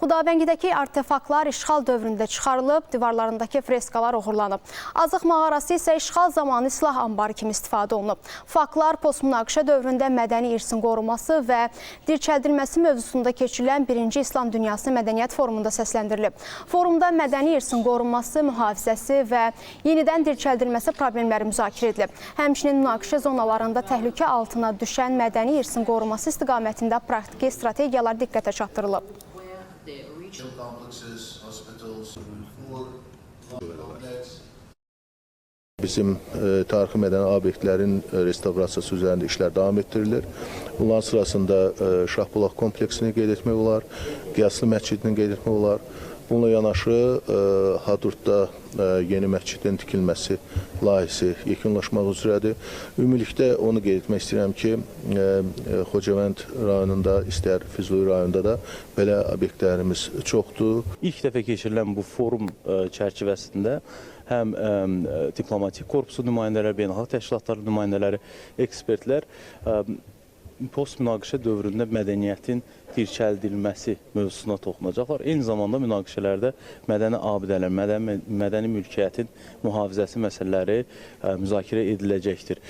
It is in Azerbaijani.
Xudavəngidəki artefaktlar işğal dövründə çıxarılıb, divarlarındakı freskalar oğurlanıb. Azıq mağarası isə işğal zamanı silah ambarı kimi istifadə olunub. Faktlar postmünaqişə dövründə mədəni irsin qorunması və dirçəldilməsi mövzusunda keçirilən 1-ci İslam Dünyası Mədəniyyət Forumunda səsləndirilib. Forumda mədəni irsin qorunması, mühafizəsi və yenidən dirçəldilməsi problemləri müzakirə edilib. Həmçinin münaqişə zonalarında təhlükə altına düşən mədəni irsin qorunması istiqamətində praktiki strategiyalar diqqətə çatdırılıb. Bizim tarixi mədəni obyektlərin restavrasiyası üzərində işlər davam etdirilir. Bunların sırasında Şahbulaq kompleksini qeyd etmək olar, Qiyaslı məscidini qeyd etmək olar. Bununla yanaşı Hadrutda yeni məscidin tikilməsi layihəsi yekunlaşmaq üzrədir. Ümumilikdə onu qeyd etmək istəyirəm ki, Xocavənd rayonunda, istər Füzuli rayonunda da belə obyektlərimiz çoxdur. İlk dəfə keçirilən bu forum çərçivəsində həm diplomatik korpusu nümayəndələri, beynəlxalq təşkilatların nümayəndələri, ekspertlər post-münaqişə dövründə mədəniyyətin dirçəldilməsi mövzusuna toxunacaqlar. Eyni zamanda münaqişələrdə mədəni abidələr, mədəni mülkiyyətin mühafizəsi məsələləri müzakirə ediləcəkdir.